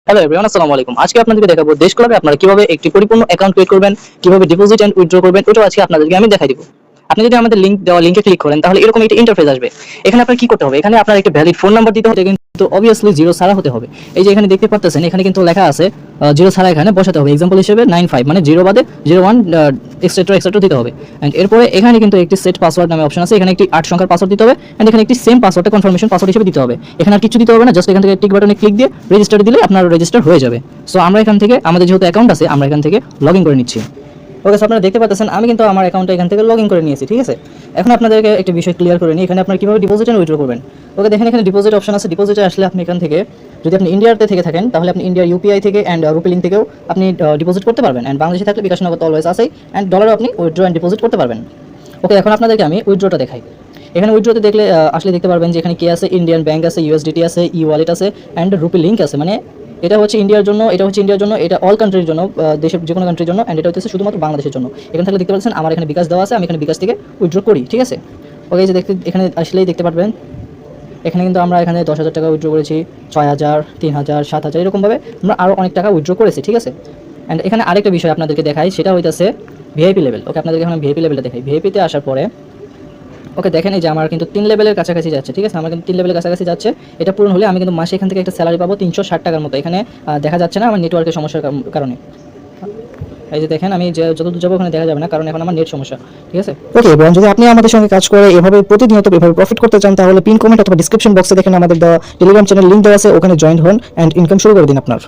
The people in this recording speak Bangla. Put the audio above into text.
হ্যালো এভরিওয়ান, আসসালামু আলাইকুম। আজকে আপনাদেরকে দেখাবো দেশ ক্লাবে আপনারা কিভাবে একটি পরিপূর্ণ অ্যাকাউন্ট ক্রিয়েট করবেন, কিভাবে ডিপোজিট এন্ড উইথড্র করবেন, ওটাও আজকে আপনাদেরকে আমি দেখাই দিব। আপনি যদি আমাদের লিংকে ক্লিক করেন তাহলে এরকম একটা ইন্টারফেস আসবে। এখানে আপনার কি করতে হবে, এখানে আপনার একটা ভ্যালিড ফোন নাম্বার দিতে হবে, কিন্তু অবভিয়াসলি জিরো ছাড়া হতে হবে। এই যে এখানে দেখতে পাচ্ছেন, এখানে কিন্তু লেখা আছে জিরো ছাড়া এখানে বসাতে হবে। এক্সাম্পল হিসেবে 95 মানে জিরো বাদে 01 এক্সট্রা এক্সট্রা দিতে হবে। এন্ড এরপরে এখানে কিন্তু একটি সেট পাসওয়ার্ড নামে অপশন আছে, এখানে একটি 8 সংখ্যার পাসওয়ার্ড দিতে হবে। এন্ড এখানে একটি সেম পাসওয়ার্ডটা কনফার্মেশন পাসওয়ার্ড হিসেবে দিতে হবে। এখানে আর কিছু দিতে হবে না, জাস্ট এখান থেকে টিক বাটনে ক্লিক দিয়ে রেজিস্টার দিলে আপনার রেজিস্টার হয়ে যাবে। সো আমরা এখান থেকে আমাদের যেহেতু অ্যাকাউন্ট আছে, আমরা এখান থেকে লগ ইন করে নিচ্ছি। ওকে, আপনারা দেখতে পাচ্ছেন আমি কিন্তু আমার অ্যাকাউন্টটা এখান থেকে লগ ইন করে নিয়েছি, ঠিক আছে। এখন আপনাদেরকে একটা বিষয় ক্লিয়ার করে নিই, এখানে আপনারা কীভাবে ডিপোজিট এন্ড উইথড্র করবেন। ওকে, দেখেন এখানে ডিপোজিট অপশন আছে। ডিপোজিটে আসলে আপনি এখান থেকে, যদি আপনি ইন্ডিয়াতে থেকে থাকেন তাহলে আপনি ইন্ডিয়ার ইউপিআই থেকে অ্যান্ড রুপি লিঙ্ক থেকেও আপনি ডিপোজিট করতে পারবেন। অ্যান্ড বাংলাদেশে থাকলে বিকাশ নগদ অলওয়েজ আছেই, অ্যান্ড ডলারও আপনি উইথড্র অ্যান্ড ডিপোজিট করতে পারবেন। ওকে, এখন আপনাদেরকে আমি উইথড্রটা দেখাই। এখানে উইথড্রতে দেখলে আসলে দেখতে পারবেন যে এখানে কি আছে, ইন্ডিয়ান ব্যাংক আছে, ইউএসডিটি আছে, ই ওয়ালেট আছে, অ্যান্ড রুপি লিঙ্ক আছে। মানে এটা হচ্ছে ইন্ডিয়ার জন্য, এটা অল কান্ট্রির জন্য, দেশের যে কোনো কান্ট্রির জন্য, অ্যান্ড এটা হচ্ছে শুধুমাত্র বাংলাদেশের জন্য। এখান থেকে দেখতে পাচ্ছেন আমার এখানে বিকাশ দেওয়া আছে, আমি এখানে বিকাশ থেকে উইথড্র করি, ঠিক আছে। ওকে, যে দেখতে এখানে আসলেই দেখতে পারবেন, এখানে কিন্তু আমরা এখানে 10,000 টাকা উইথড্র করেছি, 6,000, 3,000, 7,000 এরকমভাবে আমরা আরও অনেক টাকা উইথড্র করেছি, ঠিক আছে। অ্যান্ড এখানে আরেকটা বিষয় আপনাদেরকে দেখাই, সেটা হইতেছে ভিআইপি লেভেল। ওকে, আপনাদেরকে এখন ভিআইপি লেভেলটা দেখাই। ভিআইপিতে আসার পরে ওকে দেখেন, এই যে আমার কিন্তু 3 লেভেলের কাছাকাছি যাচ্ছে, ঠিক আছে। আমার কিন্তু 3 লেভেলের কাছাকাছি যাচ্ছে। এটা পূরণ হলে আমি কিন্তু মাসে এখান থেকে একটা স্যালারি পাবো 360 টাকার মতো। এখানে দেখা যাচ্ছে না আমার নেটওয়ার্কের সমস্যার কারণে। এই যে দেখেন, আমি যতদূর যাবো ওখানে দেখা যাবে না, কারণ এখন আমার নেট সমস্যা, ঠিক আছে। ওকে, এবং যদি আপনি আমাদের সঙ্গে কাজ করে এভাবে প্রতিনিয়ত এভাবে প্রফিট করতে চান তাহলে পিন কমেন্ট অথবা ডিসক্রিপশন বক্সে দেখেন আমাদের দেওয়া টেলিগ্রাম চ্যানেল লিঙ্ক দেওয়া আছে, ওখানে জয়েন হন অ্যান্ড ইনকাম শুরু করে দিন আপনার।